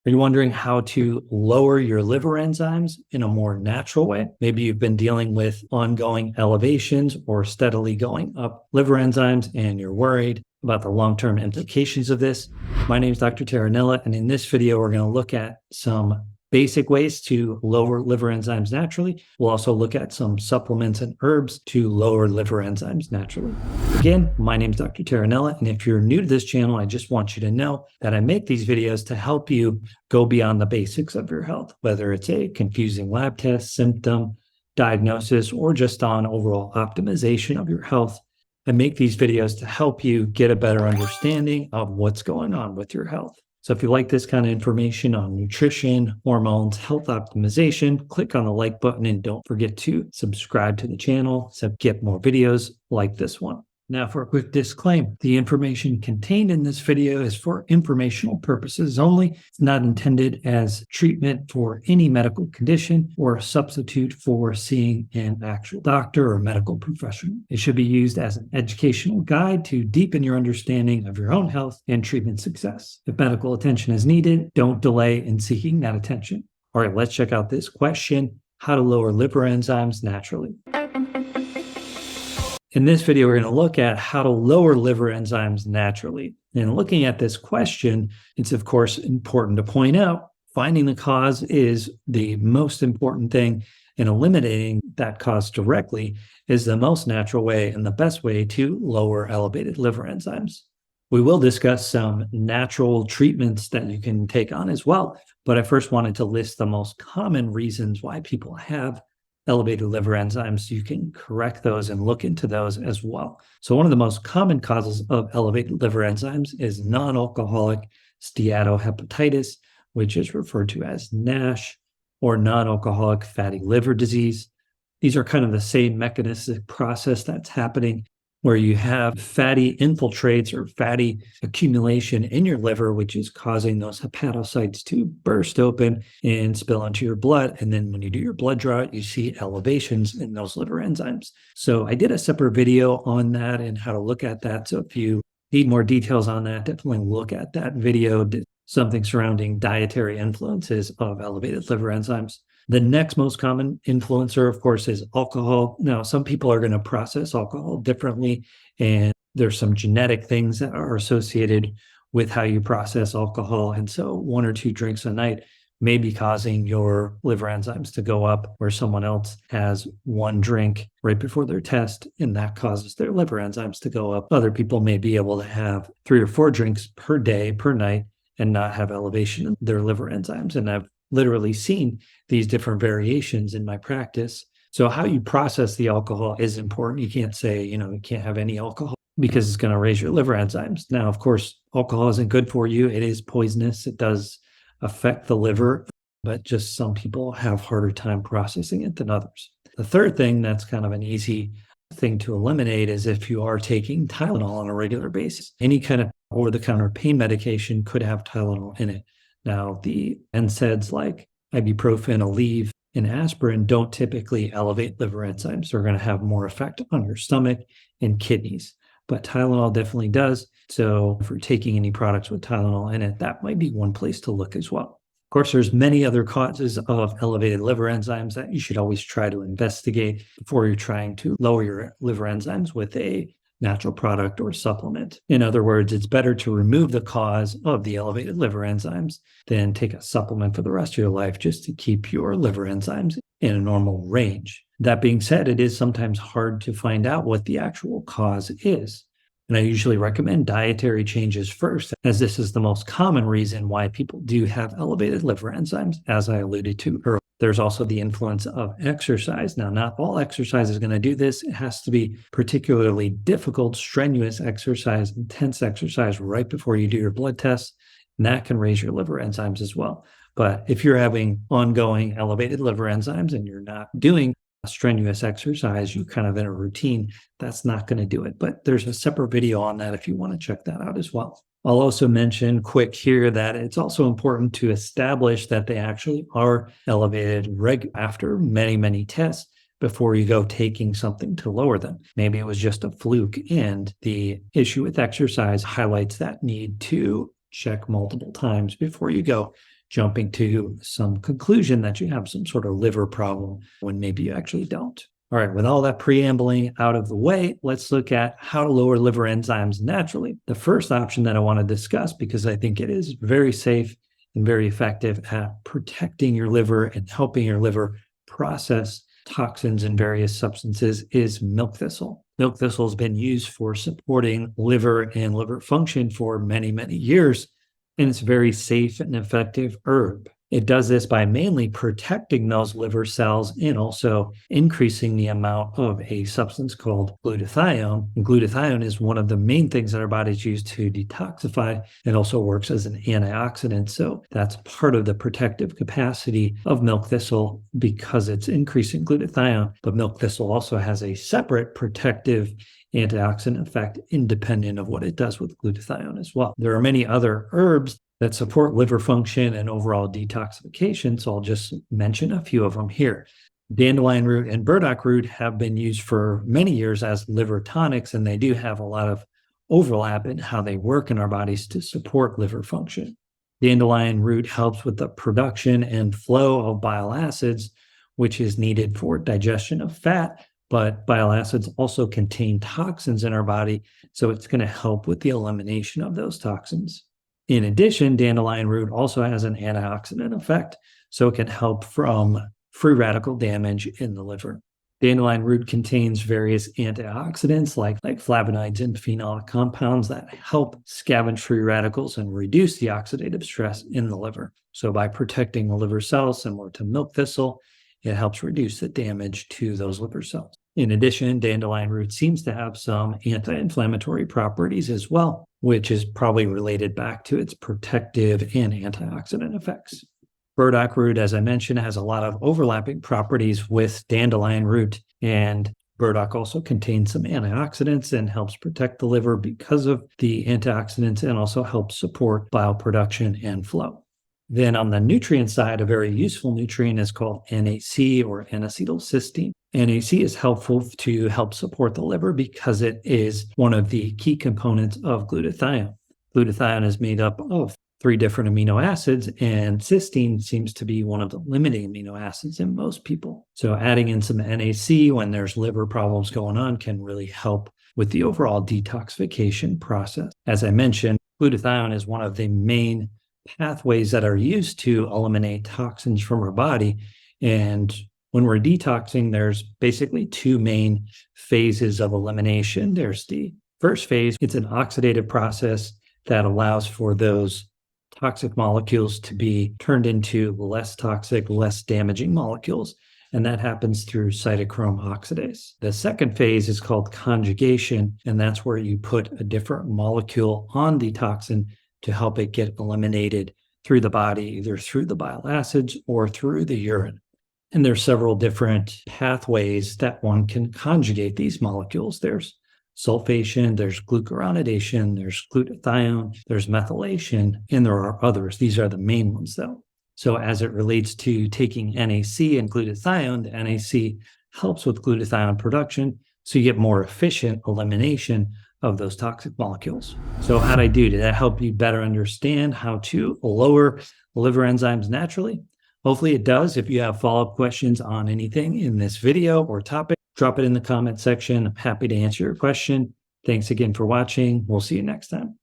Are you wondering how to lower your liver enzymes in a more natural way? Maybe you've been dealing with ongoing elevations or steadily going up liver enzymes and you're worried about the long-term implications of this. My name is Dr. Terranella, and in this video, we're going to look at some basic ways to lower liver enzymes naturally. We'll also look at some supplements and herbs to lower liver enzymes naturally. Again, my name is Dr. Terranella, and if you're new to this channel, I just want you to know that I make these videos to help you go beyond the basics of your health, whether it's a confusing lab test, symptom, diagnosis, or just on overall optimization of your health. I make these videos to help you get a better understanding of what's going on with your health. So if you like this kind of information on nutrition, hormones, health optimization, click on the like button and don't forget to subscribe to the channel to get more videos like this one. Now for a quick disclaimer, the information contained in this video is for informational purposes only. It's not intended as treatment for any medical condition or a substitute for seeing an actual doctor or medical professional. It should be used as an educational guide to deepen your understanding of your own health and treatment success. If medical attention is needed, don't delay in seeking that attention. All right, let's check out this question: how to lower liver enzymes naturally. In this video, we're going to look at how to lower liver enzymes naturally. And looking at this question, it's of course important to point out finding the cause is the most important thing, and eliminating that cause directly is the most natural way and the best way to lower elevated liver enzymes. We will discuss some natural treatments that you can take on as well, but I first wanted to list the most common reasons why people have elevated liver enzymes, so you can correct those and look into those as well. So one of the most common causes of elevated liver enzymes is non-alcoholic steatohepatitis, which is referred to as NASH, or non-alcoholic fatty liver disease. These are kind of the same mechanistic process that's happening where you have fatty infiltrates or fatty accumulation in your liver, which is causing those hepatocytes to burst open and spill into your blood. And then when you do your blood draw, you see elevations in those liver enzymes. So I did a separate video on that and how to look at that. So if you need more details on that, definitely look at that video, something surrounding dietary influences of elevated liver enzymes. The next most common influencer, of course, is alcohol. Now, some people are going to process alcohol differently, and there's some genetic things that are associated with how you process alcohol. And so 1 or 2 drinks a night may be causing your liver enzymes to go up, where someone else has 1 drink right before their test, and that causes their liver enzymes to go up. Other people may be able to have 3 or 4 drinks per day, per night, and not have elevation in their liver enzymes. And I've literally seen these different variations in my practice. So how you process the alcohol is important. You can't say, you can't have any alcohol because it's going to raise your liver enzymes. Now, of course, alcohol isn't good for you. It is poisonous. It does affect the liver, but just some people have harder time processing it than others. The third thing that's kind of an easy thing to eliminate is if you are taking Tylenol on a regular basis. Any kind of over-the-counter pain medication could have Tylenol in it. Now, the NSAIDs like ibuprofen, Aleve, and aspirin don't typically elevate liver enzymes. They're going to have more effect on your stomach and kidneys, but Tylenol definitely does. So if you're taking any products with Tylenol in it, that might be one place to look as well. Of course, there's many other causes of elevated liver enzymes that you should always try to investigate before you're trying to lower your liver enzymes with a natural product or supplement. In other words, it's better to remove the cause of the elevated liver enzymes than take a supplement for the rest of your life just to keep your liver enzymes in a normal range. That being said, it is sometimes hard to find out what the actual cause is. And I usually recommend dietary changes first, as this is the most common reason why people do have elevated liver enzymes, as I alluded to earlier. There's also the influence of exercise. Now, not all exercise is going to do this. It has to be particularly difficult, strenuous exercise, intense exercise right before you do your blood test, and that can raise your liver enzymes as well. But if you're having ongoing elevated liver enzymes and you're not doing strenuous exercise, you kind of in a routine, that's not going to do it. But there's a separate video on that if you want to check that out as well. I'll also mention quick here that it's also important to establish that they actually are elevated after many, many tests before you go taking something to lower them. Maybe it was just a fluke, and the issue with exercise highlights that need to check multiple times before you go jumping to some conclusion that you have some sort of liver problem when maybe you actually don't. All right, with all that preambling out of the way, let's look at how to lower liver enzymes naturally. The first option that I want to discuss, because I think it is very safe and very effective at protecting your liver and helping your liver process toxins and various substances, is milk thistle. Milk thistle has been used for supporting liver and liver function for many, many years, and it's a very safe and effective herb. It does this by mainly protecting those liver cells and also increasing the amount of a substance called glutathione. And glutathione is one of the main things that our bodies use to detoxify. It also works as an antioxidant. So that's part of the protective capacity of milk thistle because it's increasing glutathione. But milk thistle also has a separate protective antioxidant effect independent of what it does with glutathione as well. There are many other herbs that support liver function and overall detoxification, so I'll just mention a few of them here. Dandelion root and burdock root have been used for many years as liver tonics, and they do have a lot of overlap in how they work in our bodies to support liver function. Dandelion root helps with the production and flow of bile acids, which is needed for digestion of fat, but bile acids also contain toxins in our body, so it's going to help with the elimination of those toxins. In addition, dandelion root also has an antioxidant effect, so it can help from free radical damage in the liver. Dandelion root contains various antioxidants like flavonoids and phenolic compounds that help scavenge free radicals and reduce the oxidative stress in the liver. So by protecting the liver cells, similar to milk thistle, it helps reduce the damage to those liver cells. In addition, dandelion root seems to have some anti-inflammatory properties as well, which is probably related back to its protective and antioxidant effects. Burdock root, as I mentioned, has a lot of overlapping properties with dandelion root, and burdock also contains some antioxidants and helps protect the liver because of the antioxidants and also helps support bile production and flow. Then on the nutrient side, a very useful nutrient is called NAC or N-acetylcysteine. NAC is helpful to help support the liver because it is one of the key components of glutathione. Glutathione is made up of 3 different amino acids, and cysteine seems to be one of the limiting amino acids in most people. So adding in some NAC when there's liver problems going on can really help with the overall detoxification process. As I mentioned, glutathione is one of the main pathways that are used to eliminate toxins from our body. And when we're detoxing, there's basically 2 main phases of elimination. There's the first phase. It's an oxidative process that allows for those toxic molecules to be turned into less toxic, less damaging molecules. And that happens through cytochrome oxidase. The second phase is called conjugation, and that's where you put a different molecule on the toxin to help it get eliminated through the body, either through the bile acids or through the urine. And there's several different pathways that one can conjugate these molecules. There's sulfation, there's glucuronidation, there's glutathione, there's methylation, and there are others. These are the main ones, though. So as it relates to taking NAC and glutathione, the NAC helps with glutathione production, so you get more efficient elimination of those toxic molecules. So how'd I do? Did that help you better understand how to lower liver enzymes naturally? Hopefully it does. If you have follow-up questions on anything in this video or topic, drop it in the comment section. I'm happy to answer your question. Thanks again for watching. We'll see you next time.